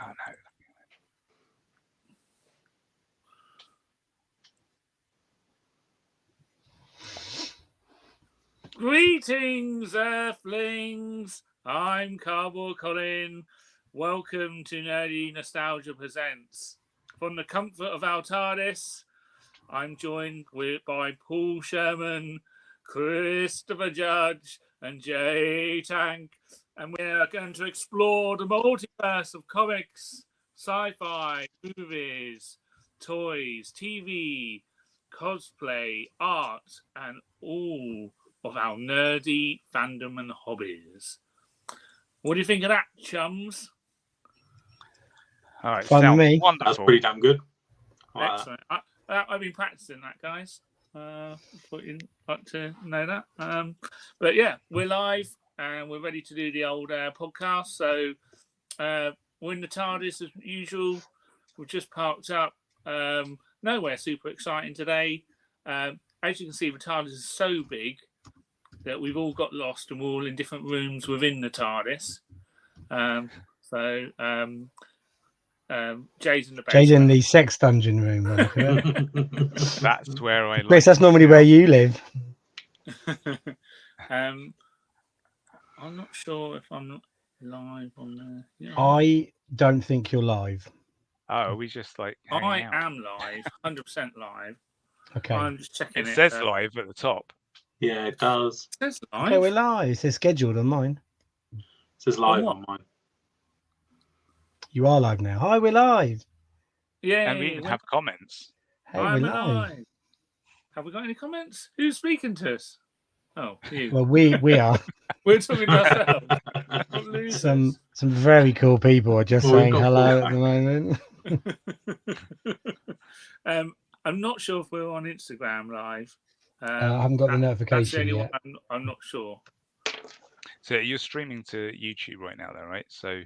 no. Greetings, Earthlings! I'm Cardboard Colin. Welcome to Nerdy Nostalgia Presents. From the comfort of our TARDIS, I'm joined by Paul Shearman, Christopher Judge, and Jay Tank, and we're going to explore the multiverse of comics, sci-fi, movies, toys, TV, cosplay, art, and all of our nerdy fandom and hobbies. What do you think of that, chums? All right, Fun with me. Wonderful. That's pretty damn good. Excellent. I've been practicing that, guys. Thought you'd like to know that. But yeah, we're live and we're ready to do the old podcast. So we're in the TARDIS as usual. We've just parked up. Nowhere super exciting today. As you can see, the TARDIS is so big that we've all got lost and we're all in different rooms within the TARDIS. Jay's in the basement. Jay's in the sex dungeon room. That's where I Chris, that's normally where you live. I'm not sure if I'm live on there. Yeah. I don't think you're live. Oh, we just like I out. am live, 100% live. Okay. I'm just checking It it. says live at the top. Yeah, it does. It says live. Okay, we're live. It says scheduled on mine. It says live what? on mine. You are live now. Hi, we're live. Yeah, And we even have comments. Hey, I'm we're live. alive. Have we got any comments? Who's speaking to us? Oh, you. Well, we are. We're talking to ourselves. What losers. Some very cool people are just Well, we've saying got hello four at the moment. I'm not sure if we're on Instagram live. I haven't got the That's the notification only yet. one I'm not sure. So you're streaming to YouTube right now, though, right? So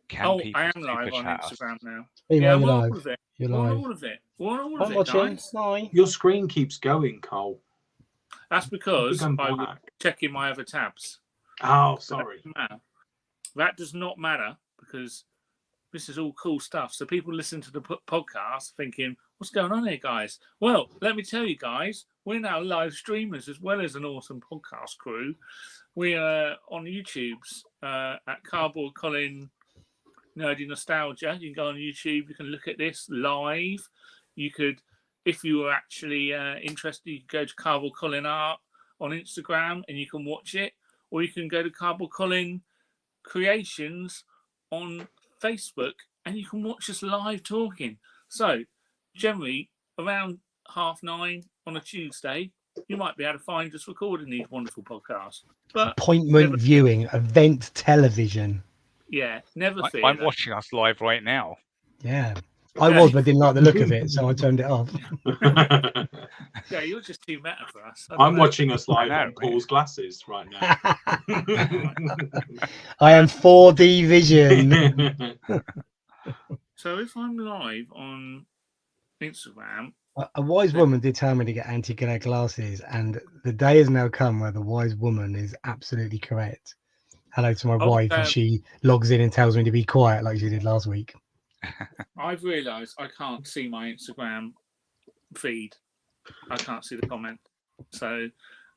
can Oh, people I am super live on chat us? Instagram now. Anyway, Yeah, you're we're on live. all of it. You're We're on live. all of it. We're on all I'm of it, watching. guys. Hi. Your screen keeps going, Cole. That's because Become I was black. checking my other tabs. Oh, So sorry. that does not matter because this is all cool stuff. So people listen to the podcast thinking, what's going on here, guys? Well, let me tell you guys, we're now live streamers as well as an awesome podcast crew. We are on YouTube's at Cardboard Colin Nerdy Nostalgia. You can go on YouTube. You can look at this live. You could, if you were actually interested, you could go to Cardboard Colin Art on Instagram and you can watch it. Or you can go to Cardboard Colin Creations on Facebook and you can watch us live talking. So, generally, around 9:30 on a Tuesday, you might be able to find us recording these wonderful podcasts. But Appointment viewing, event television. yeah, never fear. I'm watching us live right now. Yeah. I was, but didn't like the look of it, so I turned it off. Yeah, you're just too meta for us. I'm watching us live know, on Paul's glasses right now. I am 4D vision. So if I'm live on Instagram, A wise woman did tell me to get anti-glare glasses, and the day has now come where the wise woman is absolutely correct. Hello to my wife, and she logs in and tells me to be quiet like she did last week. I've realised I can't see my Instagram feed. I can't see the comment. So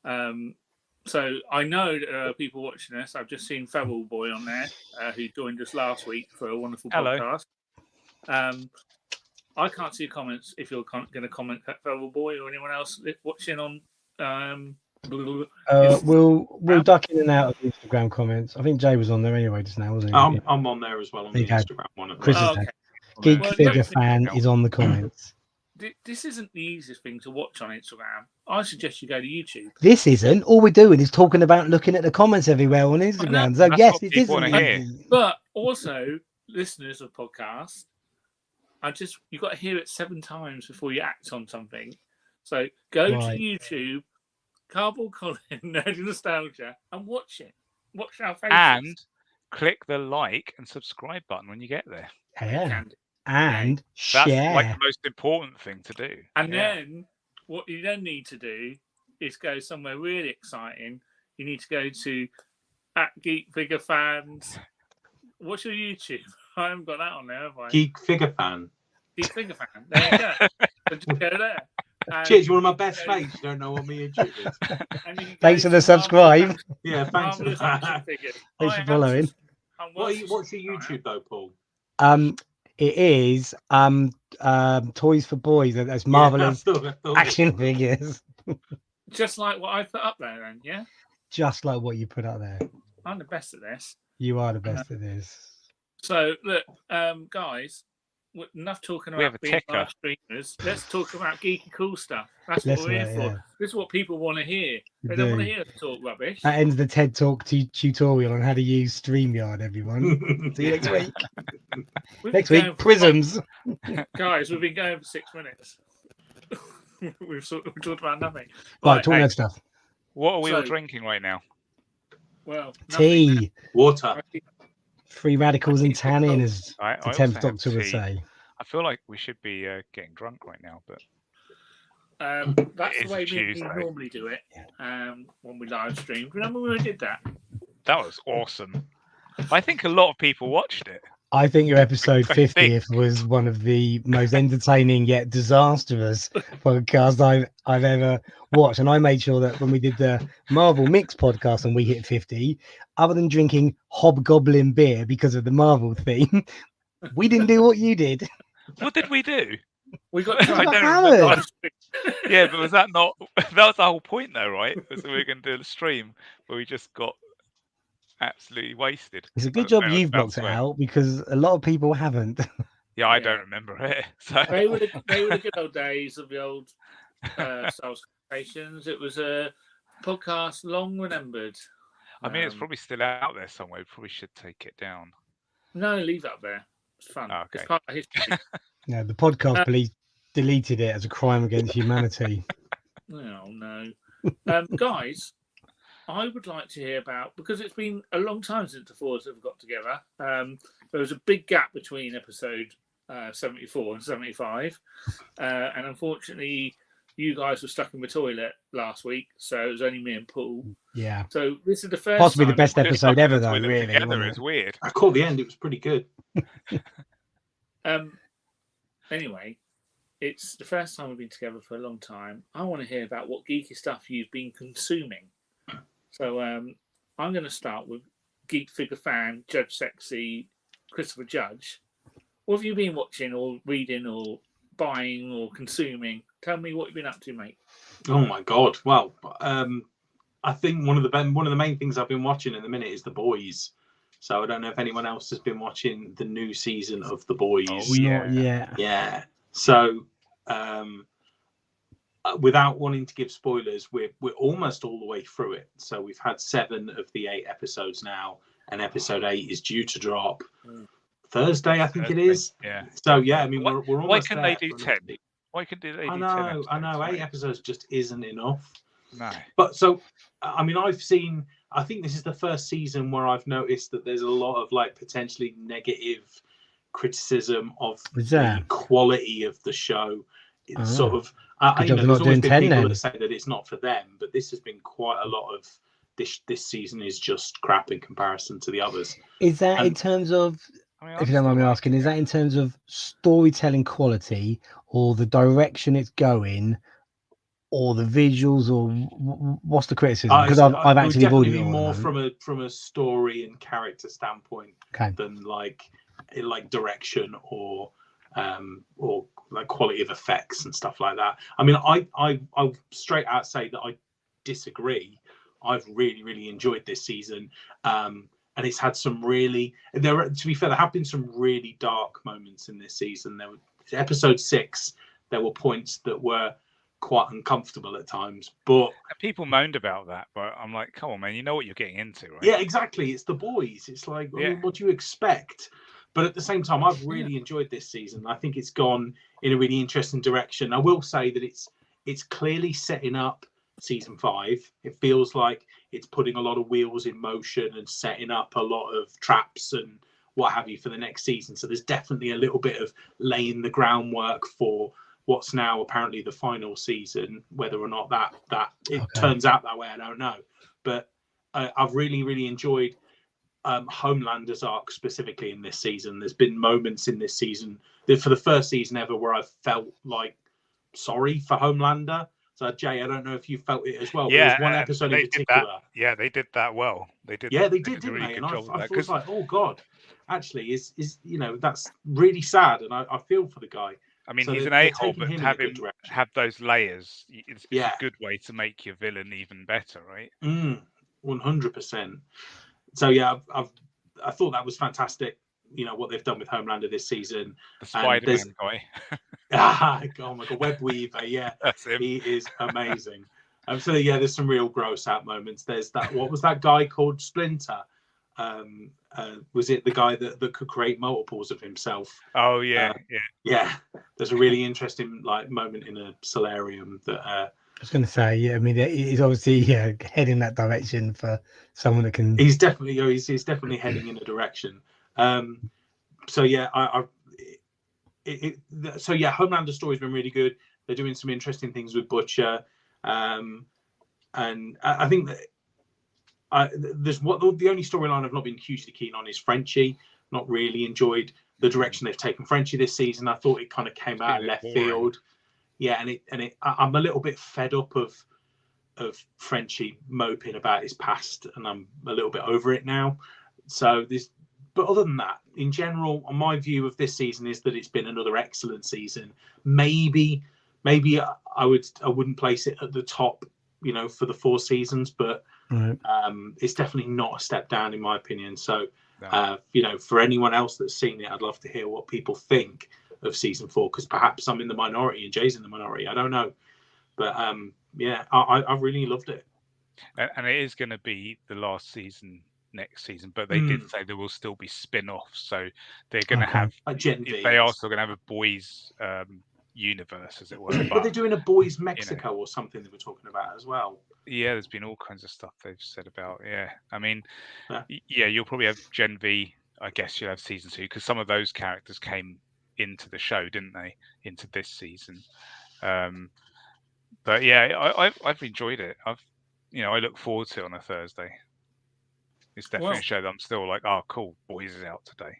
I know that there are people watching this. I've just seen Feral Boy on there, who joined us last week for a wonderful podcast. I can't see comments if you're going to comment at Feral Boy or anyone else watching on. We'll duck in and out of the Instagram comments. I think Jay was on there anyway just now, wasn't he? I'm on there as well on the Instagram one. Chris is okay. Geek Well, Figure Fan is on the comments. This isn't the easiest thing to watch on Instagram. I suggest you go to YouTube. This isn't. All we're doing is talking about looking at the comments everywhere on Instagram. So yes, it isn't easy. But also, listeners of podcasts, you've got to hear it 7 times before you act on something. So go to YouTube, Cardboard Colin, Nerdy Nostalgia, and watch it. Watch our faces. And click the like and subscribe button when you get there. Yeah. And that's share. like the most important thing to do. And then what you then need to do is go somewhere really exciting. You need to go to @Geek Figure Fans. What's your YouTube? I haven't got that on there, have I? Geek figure fan. Geek figure fan. There you go. So just go there. Cheers, you're one of my best mates. You don't know what me and YouTube is. And you can Thanks go for the to subscribe. Yeah, thanks for Marvelous action that. figures. Thanks for I have following. What's your YouTube though, Paul? It is toys for boys. That's marvelous I thought action figures. Just like what I put up there, then, yeah. Just like what you put up there. I'm the best at this. You are the best at this. So look, guys, enough talking We have about a being ticker. live streamers. Let's talk about geeky cool stuff. That's what Let's we're here do it, for. yeah. This is what people want to hear. We They don't want to do. hear us talk rubbish. That ends the TED Talk tutorial on how to use StreamYard, everyone. See you next week. We've Next been week, going for Prisms. guys, we've been going for 6 minutes. we've talked about nothing. Right, talking hey. about stuff. What are we all So- drinking right now? Well, nothing Tea. Water. Free radicals and I think tannin, so. as the I also 10th have Doctor would tea. say. I feel like we should be getting drunk right now, but That's It the is way a we Tuesday. normally do it when we live stream. Remember when we did that? that was awesome. I think a lot of people watched it. I think your episode I think- 50th was one of the most entertaining yet disastrous podcasts I've ever watched. And I made sure that when we did the Marvel Mix podcast and we hit 50, other than drinking hobgoblin beer because of the Marvel theme, we didn't do what you did. What did we do? We got I drunk. don't Hammered. remember. Live stream. Yeah, but was that not? That was the whole point, though, right? Was that we were going to do a stream where we just got absolutely wasted. It's a good I job was you've about blocked to it swear. out because a lot of people haven't. Yeah, I Yeah. don't remember it. So They were the good old days of the old Souls Conversations. It was a podcast long remembered. I mean, it's Um, probably still out there somewhere. We probably should take it down. No, leave that there. It's fun. Oh, It's okay. part of history. No, the podcast police deleted it as a crime against humanity. Oh no, guys, I would like to hear about, because it's been a long time since the fours have got together. There was a big gap between episode 74 and 75, and unfortunately, you guys were stuck in the toilet last week, so it was only me and Paul. Yeah. So this is the first Possibly the time- best Just episode fucking ever, the though, toilet really. Together wasn't is it? weird. I caught the end. It was pretty good. Anyway, it's the first time we've been together for a long time. I want to hear about what geeky stuff you've been consuming. So I'm going to start with Geek Figure Fan, Judge Sexy, Christopher Judge. What have you been watching or reading or buying or consuming? Tell me what you've been up to, mate. Oh my god! Well, I think one of the main things I've been watching in the minute is The Boys. So I don't know if anyone else has been watching the new season of The Boys. Oh, yeah. Not yet. Yeah. So without wanting to give spoilers, we're almost all the way through it. So we've had 7 of the 8 episodes now, and episode 8 is due to drop Thursday, I think it is. Yeah. So yeah, I mean Why- we're almost why can they there do for 10? another- Why can they do 10 I episodes? know. 8 right? episodes just isn't enough. No. But so, I mean, I think this is the first season where I've noticed that there's a lot of like potentially negative criticism of Is the there? quality of the show. It's Ah. sort of, Good you job know, they're there's not always doing been 10 people then. that say that it's not for them, but this has been quite a lot of this season is just crap in comparison to the others. Is that in And- terms of, I mean, if you don't mind me still asking, is that in terms of storytelling quality or the direction it's going or the visuals or what's the criticism? Because I've it would actually avoided definitely it be all. more at the moment. from a story and character standpoint Okay. than like direction or like quality of effects and stuff like that. I mean, I straight out say that I disagree. I've really enjoyed this season, and it's had some really. To be fair, there have been some really dark moments in this season. There were episode 6. There were points that were quite uncomfortable at times, but People moaned about that, but I'm like, come on, man, you know what you're getting into, right? yeah, exactly. It's The Boys. It's like, I mean, what do you expect? But at the same time, I've really enjoyed this season. I think it's gone in a really interesting direction. I will say that it's clearly setting up season 5. It feels like it's putting a lot of wheels in motion and setting up a lot of traps and what have you for the next season. So there's definitely a little bit of laying the groundwork for what's now apparently the final season. Whether or not that it turns out that way, I don't know. But I've really enjoyed Homelander's arc specifically in this season. There's been moments in this season that for the first season ever where I felt like sorry for Homelander. So Jay, I don't know if you felt it as well. Yeah, There's one episode in particular. They did that well. They did. Yeah, they did, didn't they? And I was like, oh god, actually, is that's really sad, and I feel for the guy. I mean, So he's an they're a-hole, taking but him to in a good direction. have those layers, it's Yeah. a good way to make your villain even better, right? 100%. So yeah, I thought that was fantastic. You know what they've done with Homelander this season. The Spider-Man guy. Oh my god, Web Weaver, yeah, That's him. he is amazing. So yeah, there's some real gross out moments. There's that. What was that guy called? Splinter. Was it the guy that could create multiples of himself? Oh yeah, yeah. There's a really interesting moment in a solarium that. I was going to say, yeah. I mean, he's obviously heading that direction for someone that can. He's definitely he's definitely heading in a direction. So yeah, so yeah, Homelander's story's been really good. They're doing some interesting things with Butcher, and I think that there's the only storyline I've not been hugely keen on is Frenchie. Not really enjoyed the direction they've taken Frenchie this season. I thought it kind of came out of left field. Yeah, and I'm a little bit fed up of Frenchie moping about his past, and I'm a little bit over it now. So but other than that, in general, my view of this season is that it's been another excellent season. Maybe I wouldn't place it at the top, for the 4 seasons, but it's definitely not a step down in my opinion. So, for anyone else that's seen it, I'd love to hear what people think of season 4, because perhaps I'm in the minority and Jay's in the minority. I don't know, but I really loved it. And it is going to be the last season next season, but they did say there will still be spin-offs, so they're going to have they are still going to have a boys universe, as it were. But they're doing a boys Mexico or something they were talking about as well. Yeah, there's been all kinds of stuff they've said about. I mean, you'll probably have Gen V. I guess you'll have season 2, because some of those characters came into the show, didn't they, into this season? But yeah, I've enjoyed it. I look forward to it on a Thursday. It's definitely a show that I'm still like, oh, cool, boys is out today.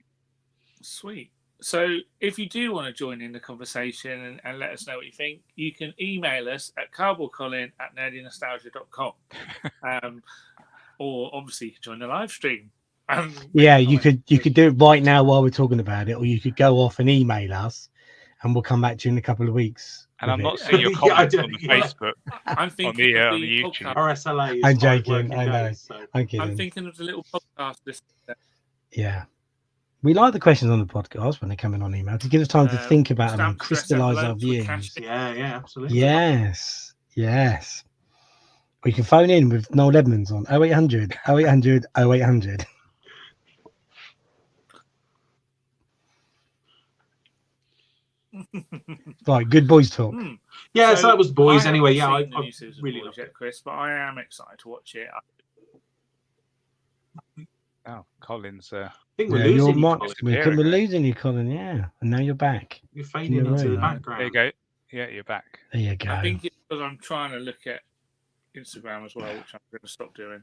Sweet. So if you do want to join in the conversation and let us know what you think, you can email us at cardboardcolin@nerdynostalgia.com. Or obviously you can join the live stream. You could do it right now while we're talking about it, or you could go off and email us, and we'll come back to you in a couple of weeks. And I'm not seeing your comments on the Facebook, I'm thinking on the YouTube. RSLA. I'm joking. I know. I'm kidding. I'm thinking of the little podcast. Yeah. We like the questions on the podcast when they come in on email to give us time to think about them and crystallise our views. Yeah, absolutely. Yes. Or you can phone in with Noel Edmonds on 0800 0800 0800. Right, good boys talk. Yeah, so that was boys anyway. Yeah, I really loved it, Chris, but I am excited to watch it. Oh, Colin's. I think we're losing you, Colin. We're losing you, Colin. Yeah, and now you're back. You're fading into the background. There you go. Yeah, you're back. There you go. I think it's because I'm trying to look at Instagram as well, which I'm going to stop doing.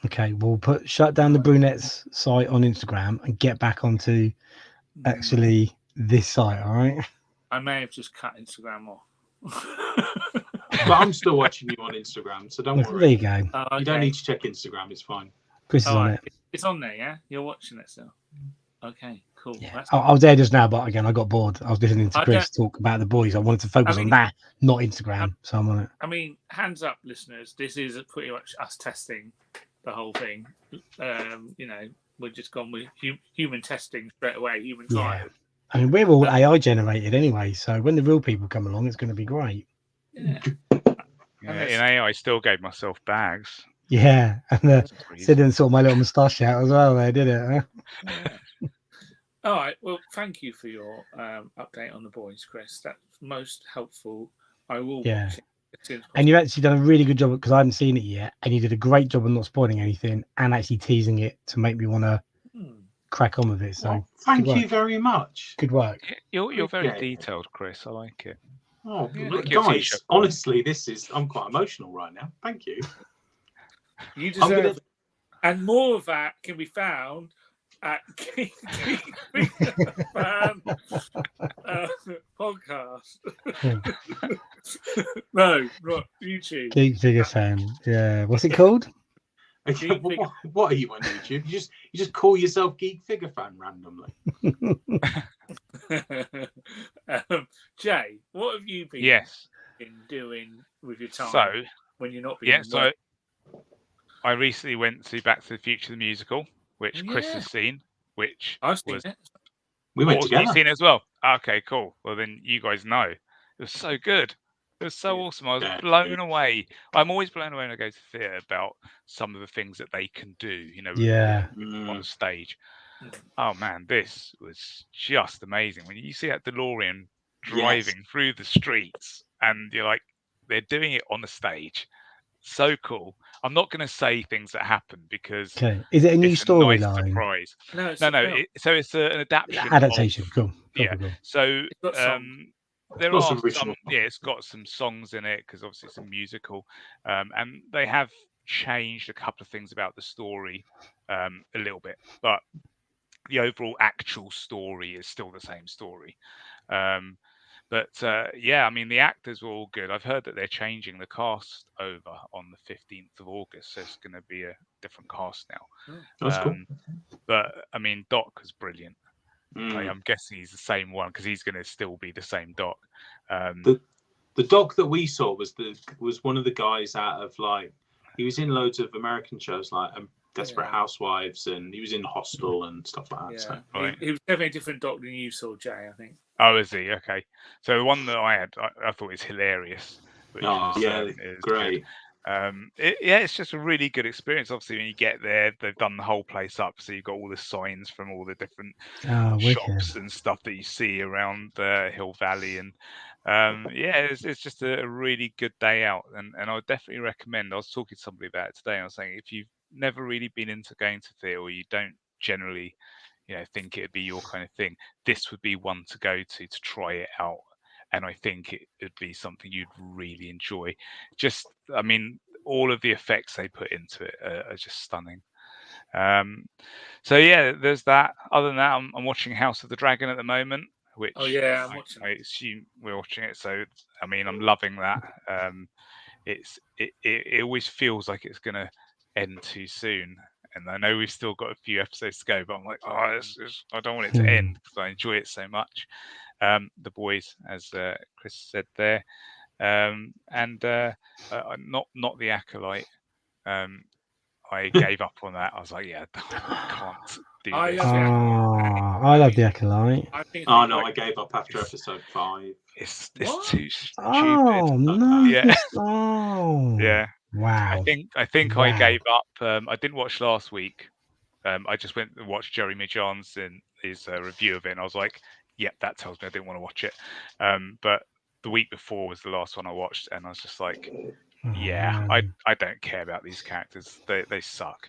Okay, we'll shut down the Brunette's site on Instagram and get back onto actually this site. All right. I may have just cut Instagram off. But I'm still watching you on Instagram, so don't worry. There you go. Oh, okay. You don't need to check Instagram. It's fine. Chris is on it. It's on there, yeah? You're watching it still? Okay, cool. Yeah. I was there just now, but again, I got bored. I was listening to Chris talk about the boys. I wanted to focus on that, not Instagram. So I'm on it. I mean, hands up, listeners. This is pretty much us testing the whole thing. We're just gone with human testing straight away, human trials. I mean, we're all AI generated anyway, so when the real people come along, it's going to be great. Yeah. In AI, I still gave myself bags. Yeah, and sit and sort my little moustache out as well. They did it. Huh? Yeah. All right. Well, thank you for your update on the boys, Chris. That's most helpful. I will watch it. And you've actually done a really good job because I haven't seen it yet, and you did a great job of not spoiling anything and actually teasing it to make me want to crack on with it. So thank you very much. Good work. You're very detailed, Chris. I like it. Oh, guys, honestly, I'm quite emotional right now. Thank you. You deserve it. And more of that can be found at Geek Fan podcast. No, not YouTube. Geek Figure Fan. Yeah. What's it called? What are you on YouTube? You just call yourself Geek Figure Fan randomly. Jay, what have you been doing with your time when you're not being so I recently went to Back to the Future the musical, which Chris has seen, which I've seen it. We went together. You've seen it as well. Okay, cool. Well, then you guys know. It was so good. It was so awesome. I was blown away. I'm always blown away when I go to theatre about some of the things that they can do, on stage. Oh man, this was just amazing. When you see that DeLorean driving through the streets and you're like, they're doing it on the stage. So cool. I'm not going to say things that happen because is it a new storyline? Nice surprise. No. So it's an adaptation. Cool. So there are some. Yeah, it's got some songs in it because obviously it's a musical, and they have changed a couple of things about the story a little bit, but the overall actual story is still the same story. But I mean, the actors were all good. I've heard that they're changing the cast over on the 15th of August, so it's going to be a different cast now. That's cool. But I mean, Doc was brilliant. I'm guessing he's the same one because he's going to still be the same Doc. The Doc that we saw was one of the guys out of he was in loads of American shows like Desperate Housewives, and he was in Hostel and stuff like that. Yeah. So. He was definitely a different Doc than you saw, Jay, I think. Oh, is he? Okay. So the one that I had, I thought was hilarious. Which was great. It's just a really good experience. Obviously, when you get there, they've done the whole place up, so you've got all the signs from all the different shops and stuff that you see around Hill Valley, and it's just a really good day out, and I would definitely recommend. I was talking to somebody about it today, and I was saying if you've never really been into going to theatre, or you don't generally think it'd be your kind of thing, this would be one to go to try it out. And I think it would be something you'd really enjoy. I mean, all of the effects they put into it are just stunning. There's that. Other than that, I'm watching House of the Dragon at the moment, which I'm watching. I assume we're watching it. So, I mean, I'm loving that. It always feels like it's going to end too soon. And I know we've still got a few episodes to go, but I'm like, I don't want it to end because I enjoy it so much. The boys, as Chris said there, and not the Acolyte. I gave up on that. I was like, I can't do this. I love the Acolyte. I gave up after episode 5. It's too stupid. Oh no! Yeah. Yeah. Wow. I think I gave up. I didn't watch last week. I just went and watched Jeremy Johns in his review of it, and I was like, "Yep, that tells me I didn't want to watch it." But the week before was the last one I watched, and I was just like, I don't care about these characters. They suck.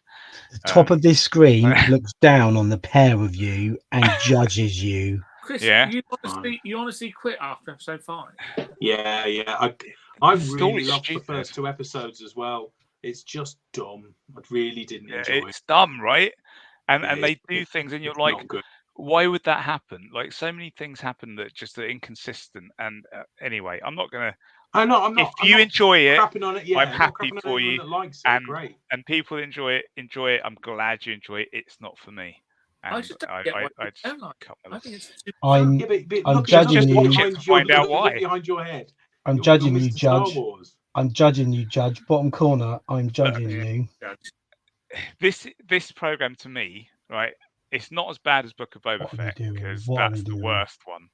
The top of this screen looks down on the pair of you and judges you. Chris, you honestly quit after episode 5. Yeah. I really loved the first 2 episodes as well. It's just dumb. I really didn't enjoy it. It's dumb, right? And they do things, and you're like, why would that happen? Like, so many things happen that just are inconsistent. And anyway, I'm not gonna. I'm not. If you enjoy it, on it I'm happy for you. Likes and great. And people enjoy it. I'm glad you enjoy it. It's not for me. And I just don't get why I think it's I'm judging you. Find out why. Behind your head. I'm judging you, Judge. I'm judging you, Judge. Bottom corner, I'm judging you. This program to me, right? It's not as bad as Book of Boba Fett because that's the worst one.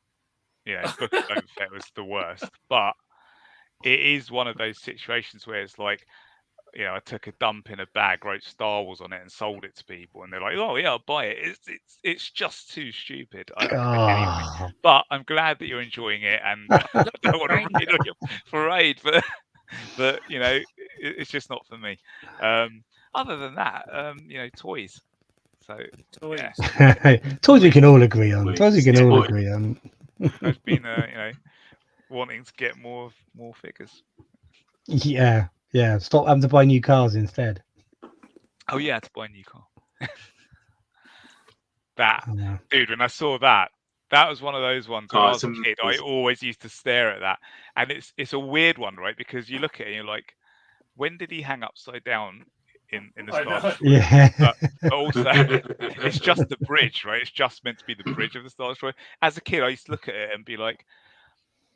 Book of Boba Fett was the worst, but it is one of those situations where it's like, I took a dump in a bag, wrote Star Wars on it, and sold it to people, and they're like, "Oh yeah, I'll buy it." It's just too stupid. Anyway, but I'm glad that you're enjoying it, and I don't want to rain on your parade, but it's just not for me. Other than that, toys. So toys. Toys we can all agree on. Toys we can all agree on. I've been, wanting to get more figures. Yeah. Stop having to buy new cars instead. Oh yeah, to buy a new car. Dude, when I saw that was one of those ones when I was a kid. I always used to stare at that, and it's a weird one, right? Because you look at it and you're like, when did he hang upside down in the Star Destroyer? Yeah. But also, it's just the bridge, right? It's just meant to be the bridge of the Star Destroyer. As a kid, I used to look at it and be like,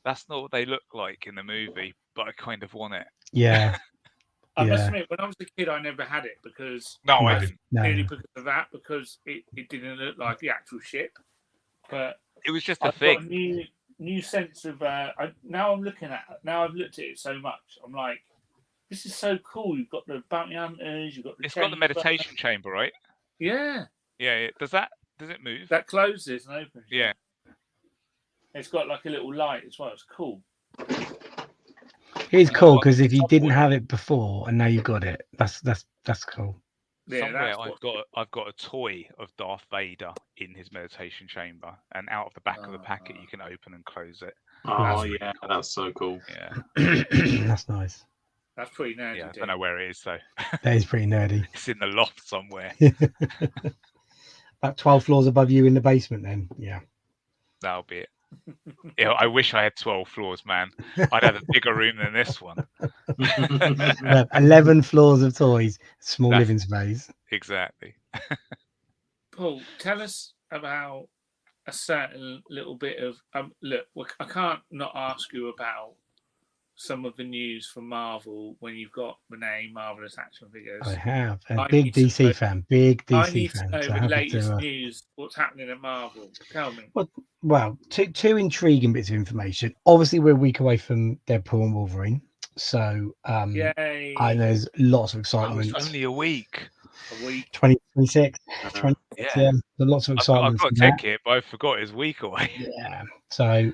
that's not what they look like in the movie, but I kind of want it. Yeah. I must admit, when I was a kid, I never had it because I didn't. Really because of that, because it didn't look like the actual ship. But it was just a thing. Got a new sense of now I've looked at it so much. I'm like, this is so cool. You've got the bounty hunters. You've got the. It's got the meditation chamber, right? Yeah. Yeah. Does it move? That closes and opens. Yeah. It's got like a little light as well. It's cool. It's cool because if you didn't have it before and now you've got it, that's cool. Yeah, somewhere I've got a toy of Darth Vader in his meditation chamber, and out of the back of the packet you can open and close it. Oh yeah, cool. That's so cool. Yeah. That's nice. That's pretty nerdy. Yeah, I don't know where it is though. That is pretty nerdy. It's in the loft somewhere. About 12 floors above you in the basement then. Yeah. That'll be it. Yeah, I wish I had 12 floors, man. I'd have a bigger room than this one. 11 floors of toys, small living space. Exactly. Paul, tell us about a certain little bit of look. I can't not ask you about some of the news from Marvel when you've got Renee Marvelous Action Figures. I have a big DC fan. Big DC fan. I need to know the latest news. What's happening at Marvel? Tell me. Well, two intriguing bits of information. Obviously, we're a week away from Deadpool and Wolverine, so yay! There's lots of excitement. It's only a week. 2026. Yeah, lots of excitement. I've got a ticket, but I forgot it's a week away. Yeah. So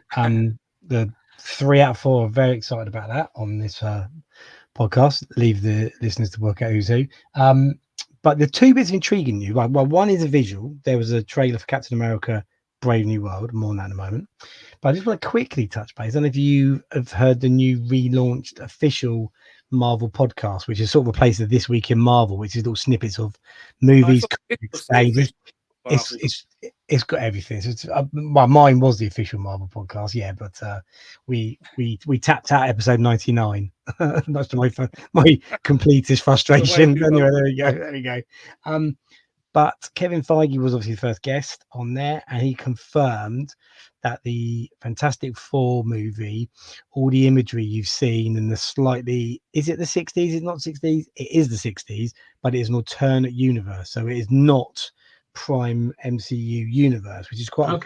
the 3 out of 4 are very excited about that on this podcast. Leave the listeners to work out who's who. But the two bits of intriguing news. Well, one is a visual. There was a trailer for Captain America: Brave New World. More on that in a moment. But I just want to quickly touch base. I don't know if you have heard the new relaunched official Marvel podcast, which is sort of a place of This Week in Marvel, which is little snippets of movies. It's got everything. So mine was the official Marvel podcast, yeah, but we tapped out episode 99. That's my completest frustration. Anyway, there we go. But Kevin Feige was obviously the first guest on there, and he confirmed that the Fantastic Four movie, all the imagery you've seen and the slightly, is it the 60s? It's not 60s. It is the 60s, but it is an alternate universe. So it is not prime MCU universe, which is quite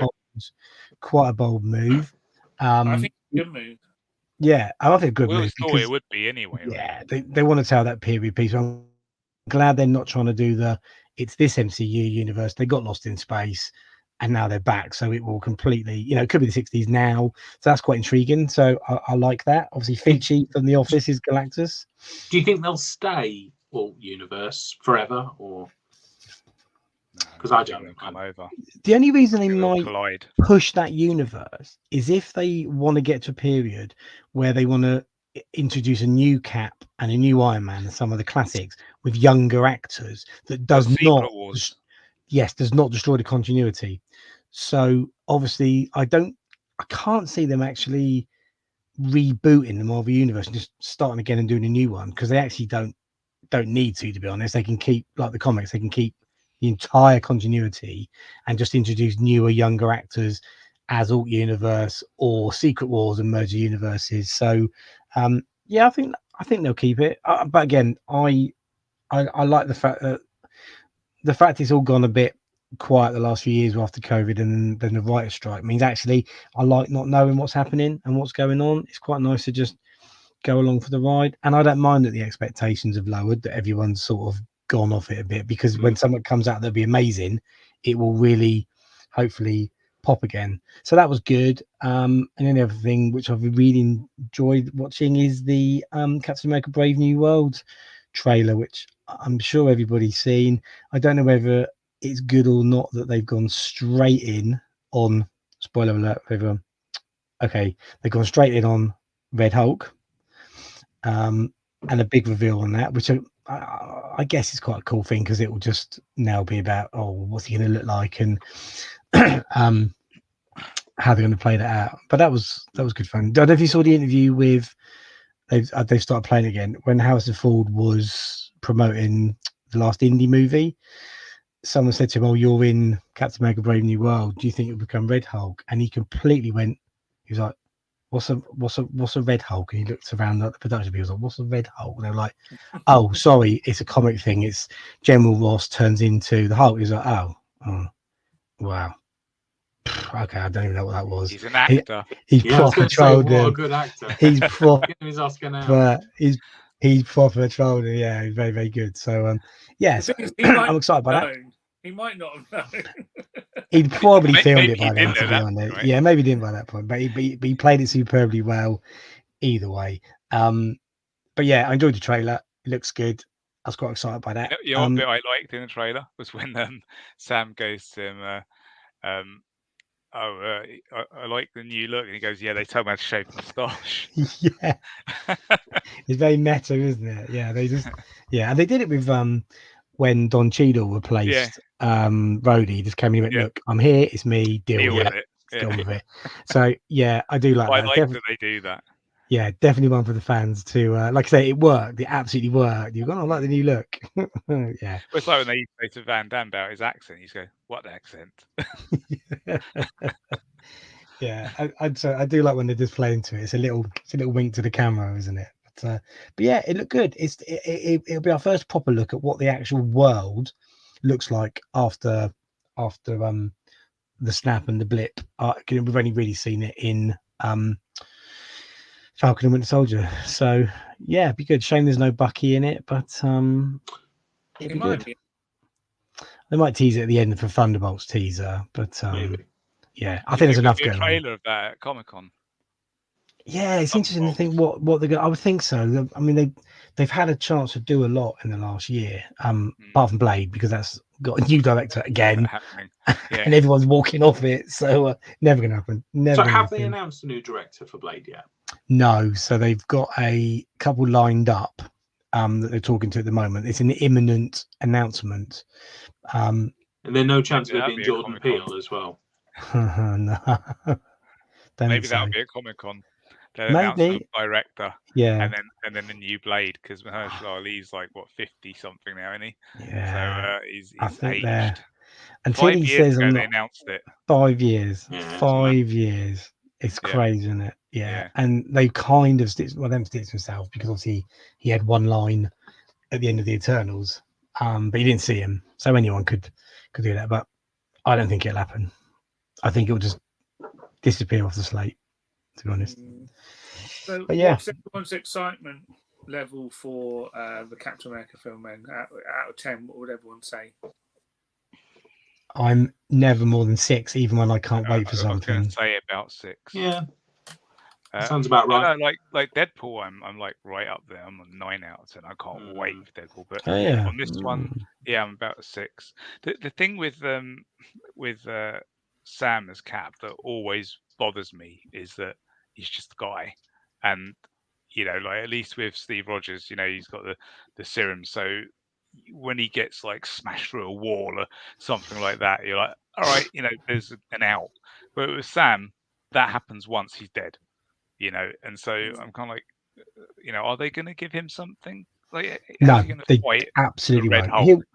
a bold move. I think it's a good move. Yeah, I think a good move. We thought it would be anyway. Yeah, they want to tell that period piece. I'm glad they're not trying to do it's this MCU universe. They got lost in space and now they're back. So it will completely, it could be the 60s now. So that's quite intriguing. So I like that. Obviously, Finchie from The Office is Galactus. Do you think they'll stay alt universe forever, or? Because I don't come over. The only reason they might push that universe is if they want to get to a period where they want to introduce a new Cap and a new Iron Man and some of the classics with younger actors that does not destroy the continuity. So obviously I can't see them actually rebooting the Marvel universe and just starting again and doing a new one, because they actually don't need to be honest. They can keep, like the comics, they can keep the entire continuity and just introduce newer, younger actors as alt universe or Secret Wars and merge universes. So yeah, I think they'll keep it. But again, I like the fact it's all gone a bit quiet the last few years after COVID, and then the writer's strike means actually I like not knowing what's happening and what's going on. It's quite nice to just go along for the ride, and I don't mind that the expectations have lowered, that everyone's sort of gone off it a bit, because when something comes out that'll be amazing, it will really hopefully pop again. So that was good. And then the other thing which I've really enjoyed watching is the Captain America Brave New World trailer, which I'm sure everybody's seen. I don't know whether it's good or not that they've gone straight in on, spoiler alert for everyone, okay, they've gone straight in on Red Hulk, and a big reveal on that, which I guess it's quite a cool thing because it will just now be about what's he going to look like and how they're going to play that out. But that was good fun. I don't know if you saw the interview with they've started playing again when Harrison Ford was promoting the last indie movie. Someone said to him, you're in Captain America: Brave New World. Do you think you'll become Red Hulk? And he completely went. He was like, What's a Red Hulk? And he looked around at the production people. He was like, what's a Red Hulk? And they were like, oh, sorry, it's a comic thing. It's General Ross turns into the Hulk. He's like, oh, wow. Okay, I don't even know what that was. He's an actor. He's proper trolled him. What a good actor. He's proper. His Oscar now. He's proper trolled him. Yeah, he's very, very good. So so I'm excited by that. He might not have known. He'd probably filmed it by then, to be honest. Right? Yeah, maybe he didn't by that point, but he played it superbly well either way. But yeah, I enjoyed the trailer. It looks good. I was quite excited by that. Yeah, one bit I liked in the trailer was when Sam goes to him, I like the new look, and he goes, yeah, they told me how to shave my moustache. Yeah. It's very meta, isn't it? Yeah, and they did it with when Don Cheadle replaced Rhodey. He just came in and went, look, I'm here, it's me, deal with it. Get on with it. So yeah, I do like that. I like that they do that. Yeah, definitely one for the fans to like I say, it worked. It absolutely worked. You're gonna like the new look. Yeah. It's like when they used to say to Van Damme about his accent, you go, what accent? Yeah, I do like when they just play into it. It's a little wink to the camera, isn't it? But yeah, it looked good. It'll be our first proper look at what the actual world looks like after the snap and the blip. We've only really seen it in Falcon and Winter Soldier. So yeah, it'd be good. Shame there's no Bucky in it, but it'd be good. They might tease it at the end for Thunderbolts teaser, but yeah, I think there's enough going on. Trailer of that at Comic-Con. Yeah, it's interesting to think what they're going. I would think so. I mean, they've had a chance to do a lot in the last year, apart from Blade, because that's got a new director again, and everyone's walking off it. So never going to happen. So have they announced a new director for Blade yet? No. So they've got a couple lined up that they're talking to at the moment. It's an imminent announcement. And there's no chance of it being Jordan Peele as well. No. Maybe that'll be a Comic-Con. They'll announce a director, and then the new Blade, because Mahershala Ali's like 50 something now, isn't he? Yeah. So he's aged. Until 5 he years says ago, they announced it. 5 years. Yeah, 5 years. It's crazy, isn't it? Yeah. And they kind of stitched himself because obviously he had one line at the end of the Eternals, but you didn't see him, so anyone could do that. But I don't think it'll happen. I think it'll just disappear off the slate, to be honest. So what's everyone's excitement level for the Captain America film then? Out of 10, what would everyone say? I'm never more than 6, even when I can't wait for something. I was going to say about 6. Yeah. Sounds about right. No, like Deadpool, I'm like right up there. I'm a 9 out of 10. I can't wait for Deadpool. But on this one, I'm about a 6. The thing with Sam as Cap that always bothers me is that he's just a guy, and like at least with Steve Rogers, he's got the serum, so when he gets like smashed through a wall or something like that, you're like, all right, there's an out. But with Sam, that happens once he's dead, and so I'm kind of like, are they going to give him something? Like, no, they absolutely won't.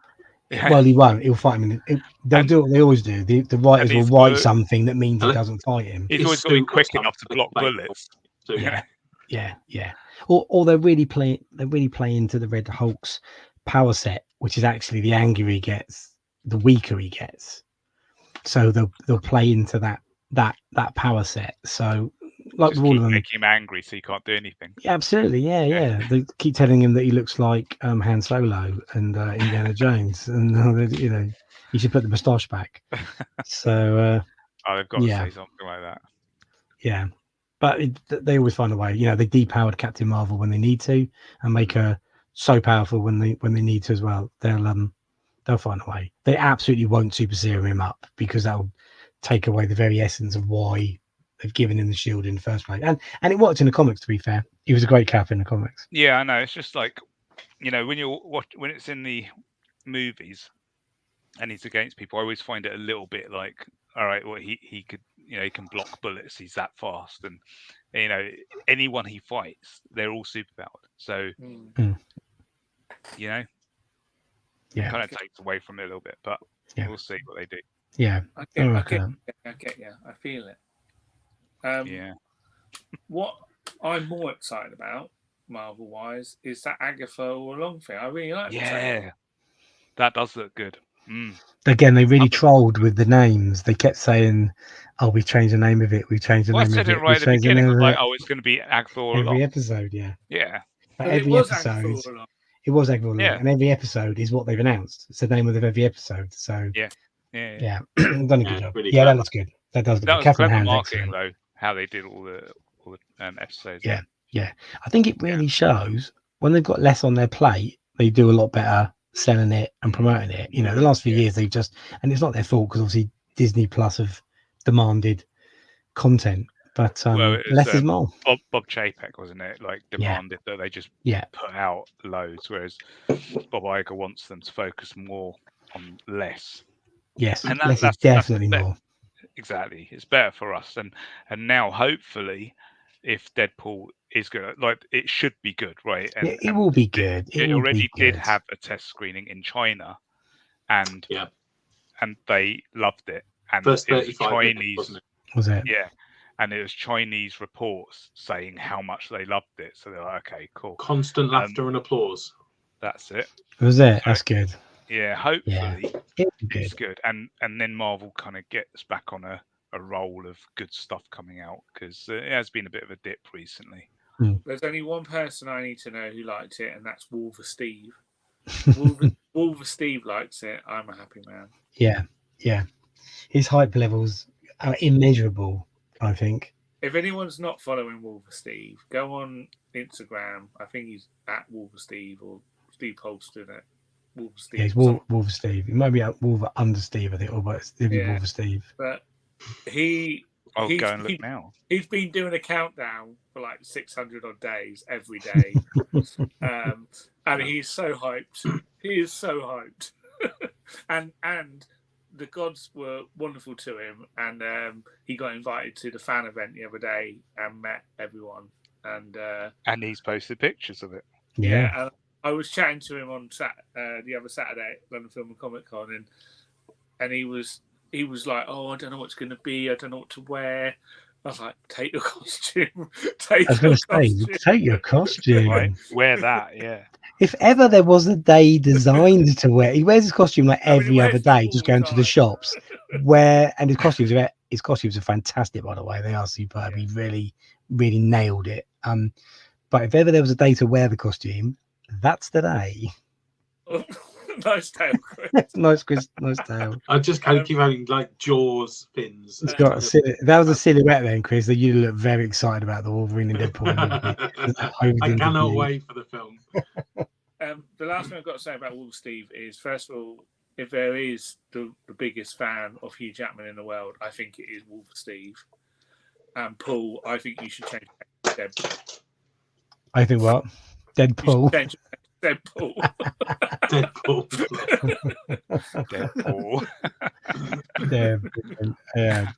Well, he won't. He'll fight him. They'll do what they always do. The writers will write something that means he doesn't fight him. He's always got to be quick enough to block bullets. So, yeah. Or they really play into the Red Hulk's power set, which is actually the angrier he gets, the weaker he gets. So they'll play into that power set. So like just all of them, make him angry so he can't do anything. Yeah, absolutely. Yeah. They keep telling him that he looks like Han Solo and Indiana Jones, and he should put the moustache back. So they've got to say something like that. Yeah, but they always find a way. They depowered Captain Marvel when they need to, and make her so powerful when they need to as well. They'll find a way. They absolutely won't super serum him up, because that'll take away the very essence of why they've given him the shield in the first place. And it worked in the comics, to be fair. He was a great Cap in the comics. Yeah, I know. It's just like you know, when it's in the movies and he's against people, I always find it a little bit like, all right, well, he could, you know, he can block bullets. He's that fast, and you know, anyone he fights, they're all superpowered. So, you know, it kind of takes away from it a little bit, but we'll see what they do. Yeah, I get you. I feel it. Yeah. What I'm more excited about, Marvel wise, is that Agatha all along thing. I really like. Yeah, that does look good. Again, they really trolled with the names. They kept saying, "Oh, we changed the name of it. We changed the name of it." I said it right at the beginning. Like, oh, it's going to be Agatha all along. Every episode, yeah. But every episode, it was Agatha all along, and every episode is what they've announced. It's the name of every episode. So yeah. Done a good job. Really that looks good. That does. That was clever marketing, though. How they did all the episodes. Yeah. I think it really shows when they've got less on their plate, they do a lot better selling it and promoting it. You know, the last few years they've just, and it's not their fault because obviously Disney Plus have demanded content, but less is more. Bob Chapek, wasn't it? Like demanded that they just put out loads, whereas Bob Iger wants them to focus more on less. Yes, and less is definitely more. Exactly, it's better for us, and now hopefully, if Deadpool is good, like it should be good, right? And it will be good. It already did have a test screening in China, and they loved it. And first it was Chinese, wasn't it? Was it? Yeah, and it was Chinese reports saying how much they loved it. So they're like, okay, cool. Constant laughter and applause. That's it. Was it? That's good. Yeah, hopefully it's good, and then Marvel kind of gets back on a roll of good stuff coming out, because it has been a bit of a dip recently. There's only one person I need to know who liked it, and that's Wolver Steve. Wolver Steve likes it. I'm a happy man. Yeah. His hype levels are immeasurable, I think. If anyone's not following Wolver Steve, go on Instagram. I think he's at Wolver Steve or Steve Holston at Wolver Steve. Yeah, he's Wolver Steve. It might be Wolver under Steve, I think, but it's Wolver Steve. But I'll go and look now. He's been doing a countdown for like 600 odd days every day. And he's so hyped. He is so hyped. and the gods were wonderful to him. And he got invited to the fan event the other day and met everyone. And he's posted pictures of it. Yeah. And I was chatting to him on the other Saturday at London Film and Comic Con, and he was like, "Oh, I don't know what's going to be. I don't know what to wear." I was like, "Take your costume. Take your costume. Right. Wear that, yeah." If ever there was a day designed to wear, he wears his costume like every other day, just going to the shops. And his costumes are fantastic, by the way. They are superb. He really, really nailed it. But if ever there was a day to wear the costume, that's the day. Nice tail, Chris. Nice tail. I just kind of keep having like Jaws fins. It's got that was a silhouette then, Chris. That you look very excited about the Wolverine and Deadpool movie. I cannot wait for the film. The last thing I've got to say about Wolver Steve is, first of all, if there is the biggest fan of Hugh Jackman in the world, I think it is Wolver Steve. And Paul, I think you should change it to Deadpool. I think what? Deadpool. Deadpool. Deadpool.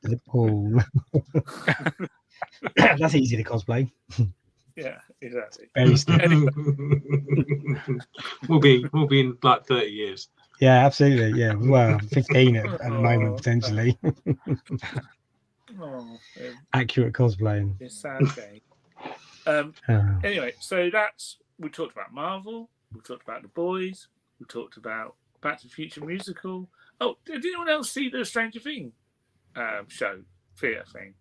Deadpool. That's easy to cosplay. Yeah, exactly. Very still. Anyway. We'll be in like 30 years. Yeah, absolutely. Yeah, well, 15 at the moment potentially. Accurate cosplaying. It's sad day. Anyway, so we talked about Marvel. We talked about The Boys. We talked about Back to the Future musical. Oh, did anyone else see the Stranger Things show, theatre thing?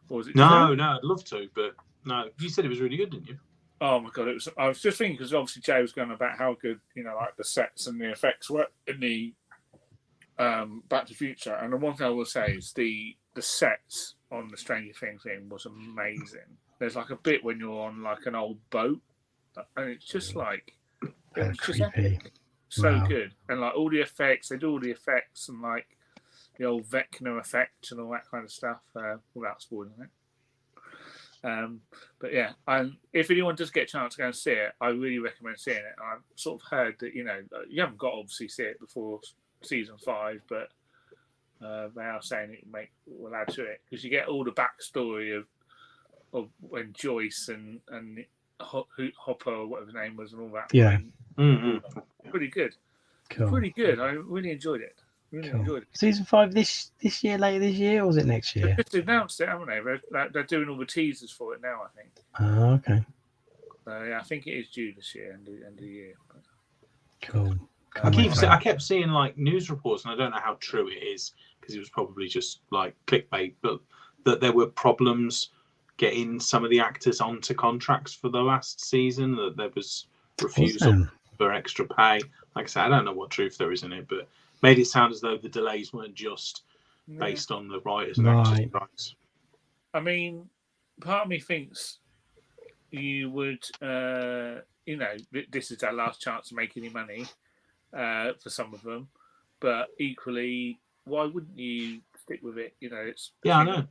Or was it No, I'd love to, but no. You said it was really good, didn't you? Oh my god, I was just thinking, because obviously Jay was going about how good, like the sets and the effects were in the Back to the Future. And the one thing I will say is the sets on the Stranger Things thing was amazing. There's like a bit when you're on like an old boat, and it's just like just epic. So good. And like all the effects, they do all the effects and like the old Vecna effect and all that kind of stuff, without spoiling it. But yeah, if anyone does get a chance to go and see it, I really recommend seeing it. I've sort of heard that, you know, you haven't got to obviously see it before season 5, but they are saying it will add to it, because you get all the backstory of when Joyce and Hopper, or whatever his name was, and all that. Yeah. Pretty good. Cool. Pretty good. I really enjoyed it. Enjoyed it. Season 5 this year, later this year, or was it next year? They've just announced it, haven't they? They're doing all the teasers for it now, I think. Oh, okay. So yeah, I think it is due this year, end of the year. Cool. I kept seeing like news reports, and I don't know how true it is, because it was probably just like clickbait, but that there were problems getting some of the actors onto contracts for the last season, that there was refusal for extra pay. Like I said, I don't know what truth there is in it, but made it sound as though the delays weren't just based on the writers and actors' rights. I mean, part of me thinks you would, you know, this is our last chance to make any money for some of them, but equally, why wouldn't you stick with it? You know, I know.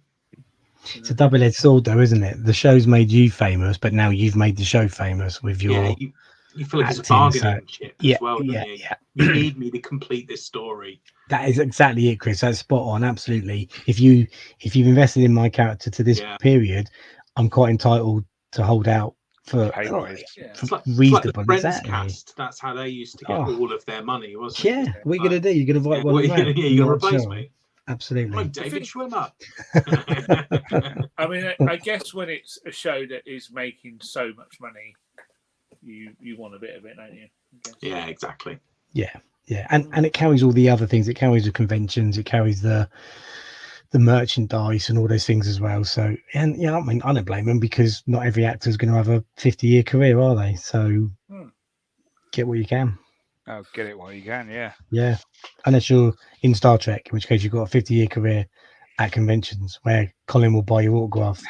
It's a double-edged sword, though, isn't it? The show's made you famous, but now you've made the show famous with your. You feel like it's a bargaining chip as well, don't you? Yeah. You need me to complete this story. That is exactly it, Chris. That's spot on. Absolutely. If you've invested in my character to this period, I'm quite entitled to hold out for It's like reasonable. the Friends cast. That's how they used to get all of their money, wasn't it? Yeah. What are you going to do? You're going to invite one of them? You're going to replace me? Absolutely. Like David Schwimmer. I mean, I guess when it's a show that is making so much money, you want a bit of it, don't you? Yeah, exactly. Yeah, and it carries all the other things. It carries the conventions. It carries the merchandise and all those things as well. So, and I mean, I don't blame them, because not every actor is going to have a 50-year career, are they? So, get what you can. Oh, get it while you can, yeah. Yeah, unless you're in Star Trek, in which case you've got a 50-year career at conventions where Colin will buy your autograph,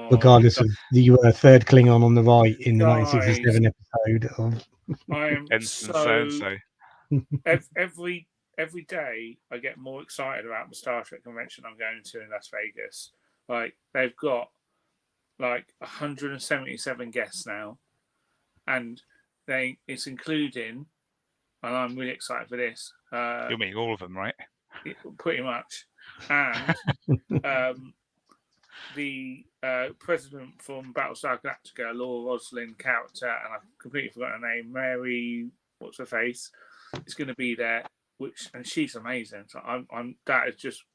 regardless of you were a third Klingon on the right in the 1967 episode of. I am so every day I get more excited about the Star Trek convention I'm going to in Las Vegas. Like, they've got like 177 guests now, and it's including. And I'm really excited for this. You're meeting all of them, right? Pretty much. And the president from Battlestar Galactica, Laura Roslin character, and I've completely forgotten her name, Mary, what's her face, is going to be there, and she's amazing. So I'm that is just.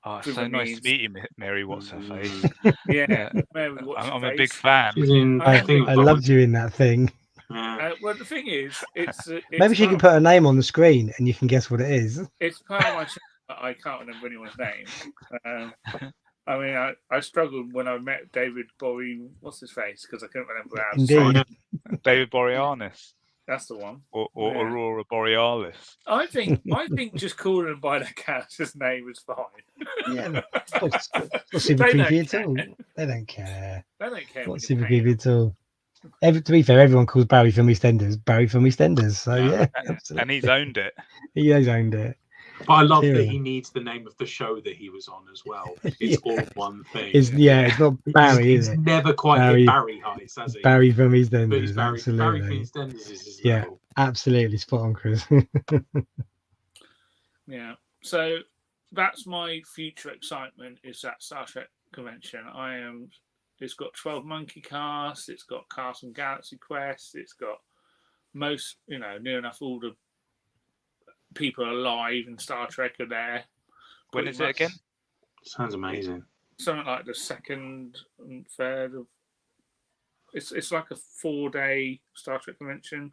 Oh, it's so nice to meet you, Mary. What's her face? Yeah, Mary. I'm a big fan. I loved you in that thing. Well, the thing is, it's maybe she can put her name on the screen and you can guess what it is. It's part of my show, but I can't remember anyone's name. I mean, I struggled when I met David what's his face, because I couldn't remember how to say it. David Boreanaz. That's the one. Or Aurora Borealis. I think just calling him by that character's name is fine. Yeah, it's not super creepy at all. They don't care. They don't care. Not super creepy at all. To be fair, everyone calls Barry from EastEnders Barry from EastEnders. So yeah, and he's owned it. He has owned it. But I love that he needs the name of the show that he was on as well. It's all one thing. It's not Barry, is it? He's never quite hit Barry heights, has he? Barry from EastEnders. Barry from EastEnders is his level. Absolutely spot on, Chris. Yeah. So that's my future excitement, is that Star Trek convention. It's got 12 Monkey Cast, it's got Cast from Galaxy Quest, it's got near enough all the people alive in Star Trek are there. When is it again? Sounds amazing. Something like the 2nd and 3rd of. It's like a 4-day Star Trek convention.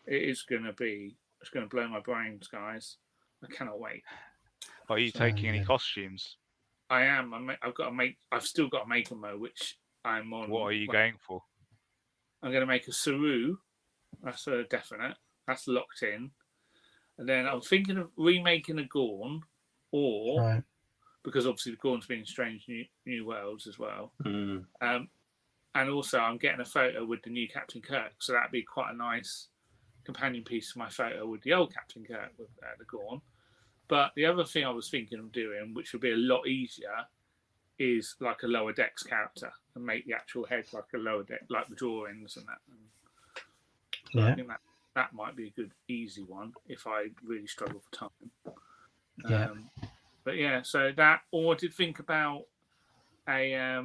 It's going to blow my brains, guys. I cannot wait. Are you taking any costumes? I am. I've still got to make them though, which I'm on. What are you going for? I'm going to make a Saru. That's a definite. That's locked in. And then I'm thinking of remaking a Gorn, because obviously the Gorn's been in Strange New Worlds as well. Mm. And also I'm getting a photo with the new Captain Kirk, so that'd be quite a nice companion piece to my photo with the old Captain Kirk with the Gorn. But the other thing I was thinking of doing, which would be a lot easier, is like a Lower Decks character and make the actual head like a Lower Deck, like the drawings and that. And I think that might be a good easy one if I really struggle for time. But yeah, so that, or I did think about a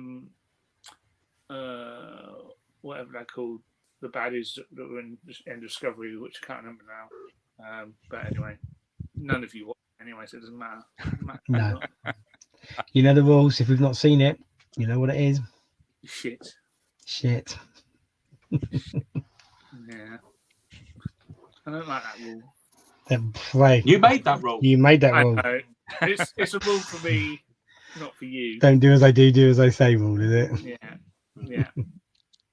whatever they're called, the baddies that were in Discovery, which I can't remember now. But anyway, none of you watch anyway, so it doesn't matter. No. You know the rules. If we've not seen it, you know what it is. Shit. Yeah. I don't like that rule. Then play. You made that rule. You made that rule. I know. It's a rule for me, not for you. Don't do as I do, do as I say rule, is it? Yeah.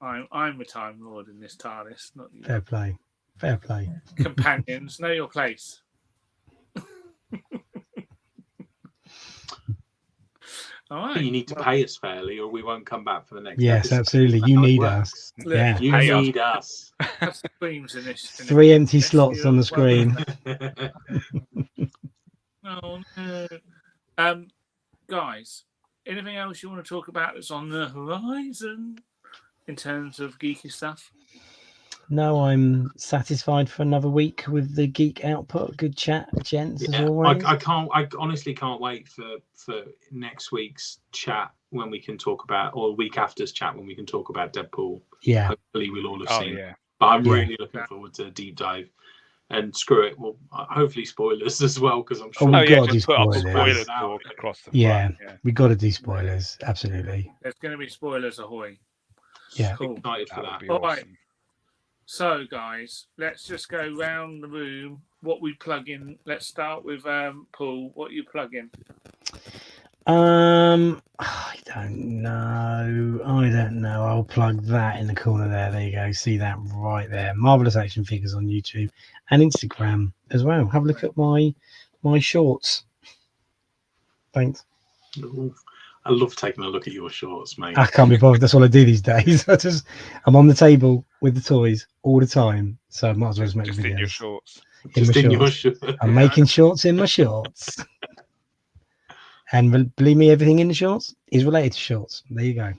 I'm the Time Lord in this TARDIS, not you. Fair play. Companions, know your place. All right. You need to pay us fairly, or we won't come back for the next. Yes, episode. absolutely. You need us. Yeah, you need us. That's the themes in this. 3 empty slots on the screen. Oh no. Guys, anything else you want to talk about that's on the horizon in terms of geeky stuff? No, I'm satisfied for another week with the geek output. Good chat, gents, as always. I honestly can't wait for next week's chat when we can talk about, or week after's chat when we can talk about Deadpool. Yeah. Hopefully we'll all have seen it. But I'm really looking forward to a deep dive. And screw it, well, hopefully spoilers as well, because I'm sure. We've got to do spoilers across the front. We got to do spoilers. Absolutely. There's going to be spoilers, ahoy. Yeah. Cool. Excited for that. All right. So, guys, let's just go round the room. What we plug in. Let's start with Paul. What you plug in? I don't know. I'll plug that in the corner there. There you go. See that right there. Marvelous Action Figures on YouTube and Instagram as well. Have a look at my shorts. Thanks. I love taking a look at your shorts, mate. I can't be bothered. That's all I do these days. I'm on the table with the toys all the time, so I might as well just make just videos. In your shorts. Your shorts. I'm making shorts in my shorts. And believe me, everything in the shorts is related to shorts. There you go.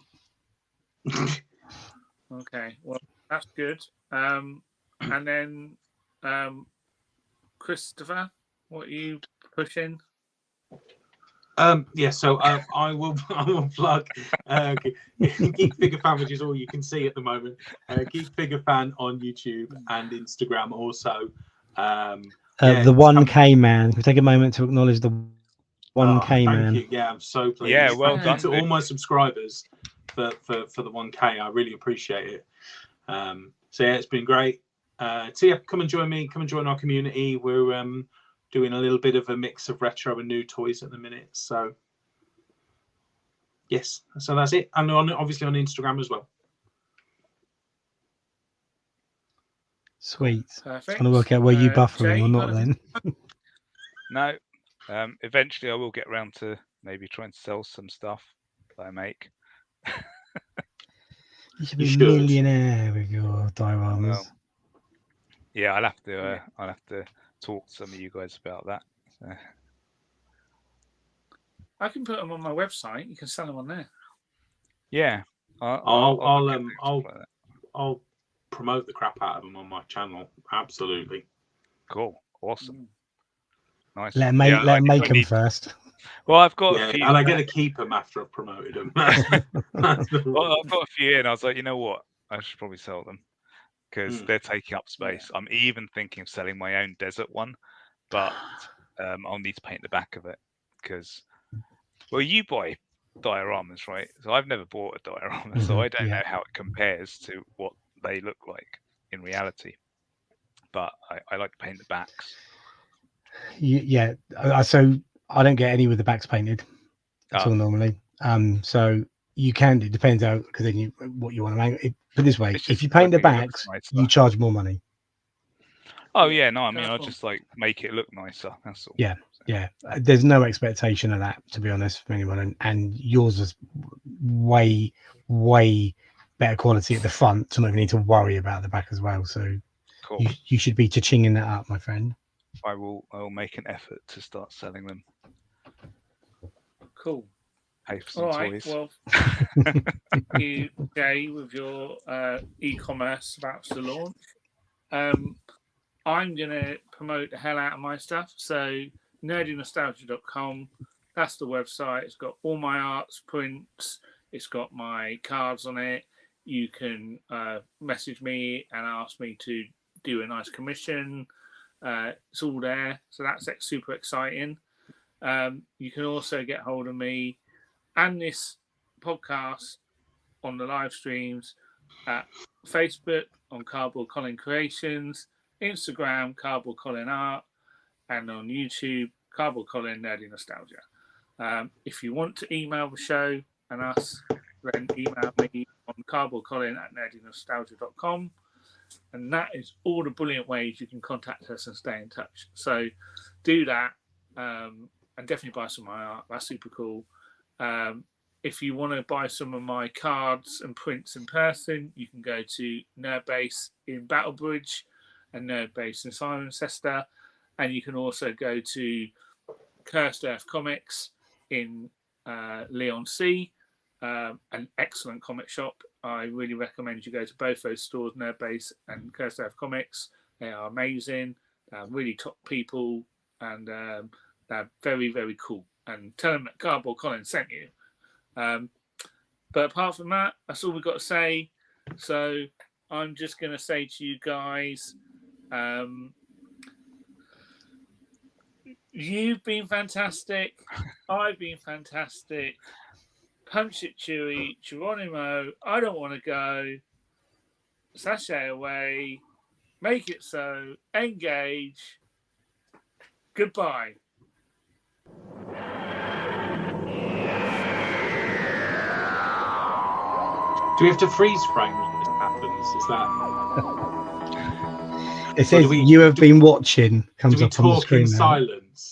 Okay, well, that's good. And then, Christopher, what are you pushing? So I will plug Geek Figure Fan, which is all you can see at the moment. Geek Figure Fan on YouTube and Instagram also. The 1K man. Can we take a moment to acknowledge the 1K man? Thank you. Yeah, I'm so pleased. Yeah, well done to all my subscribers for the 1K. I really appreciate it. So yeah, it's been great. So yeah, come and join me. Come and join our community. We're doing a little bit of a mix of retro and new toys at the minute. So yes, so that's it. And obviously on Instagram as well. Sweet. Perfect. Trying to work out where you buffering or not then. No. Eventually I will get around to maybe trying to sell some stuff that I make. You should be a millionaire with your dioramas. Well, yeah, I'll have to talk to some of you guys about that. So. I can put them on my website. You can sell them on there. Yeah, I'll promote the crap out of them on my channel. Absolutely. Cool. Awesome. Nice. Let them make them first. Well, I've got a few, and I get to keep them after I've promoted them. Well, I've got a few in. I was like, you know what? I should probably sell them because they're taking up space. I'm even thinking of selling my own desert one, but I'll need to paint the back of it because, well, you buy dioramas, right? So I've never bought a diorama, so I don't know how it compares to what they look like in reality. But I like to paint the backs. So I don't get any with the backs painted at all normally. So you can. It depends how, because then what you want to make. Put this way: if you paint the backs, you charge more money. Oh yeah, no, I mean I'll just like make it look nicer. That's all. Yeah. There's no expectation of that, to be honest, from anyone, and yours is way better quality at the front, so not even need to worry about the back as well. So cool. You should be chinging that up, my friend. I will make an effort to start selling them. Cool. Pay for some All right. toys. Well, you, Jay, with your e-commerce about to launch. I'm going to promote the hell out of my stuff. So nerdynostalgia.com, that's the website. It's got all my arts, prints. It's got my cards on it. You can message me and ask me to do a nice commission. It's all there. So that's super exciting. You can also get hold of me and this podcast on the live streams at Facebook on Cardboard Colin Creations, Instagram Cardboard Colin Art, and on YouTube Cardboard Colin Nerdy Nostalgia. If you want to email the show and us, then email me on cardboardcolin@nerdynostalgia.com, and that is all the brilliant ways you can contact us and stay in touch. So do that, and definitely buy some of my art. That's super cool. If you want to buy some of my cards and prints in person, you can go to Nerdbase in Battlebridge and Nerdbase in Cirencester, and you can also go to Cursed Earth Comics in Leon C, an excellent comic shop. I really recommend you go to both those stores, Nerdbase and Cursed Earth Comics. They are amazing. They're really top people, and they're very, very cool. And tell them that Cardboard Colin sent you. But apart from that, that's all we've got to say. So I'm just going to say to you guys, you've been fantastic. I've been fantastic. Punch it, Chewy. Geronimo, I don't want to go. Sashay away. Make it so. Engage. Goodbye. Do we have to freeze frame when this happens? Is that? It says you have been watching. Comes do we up on the talk screen in now. silence?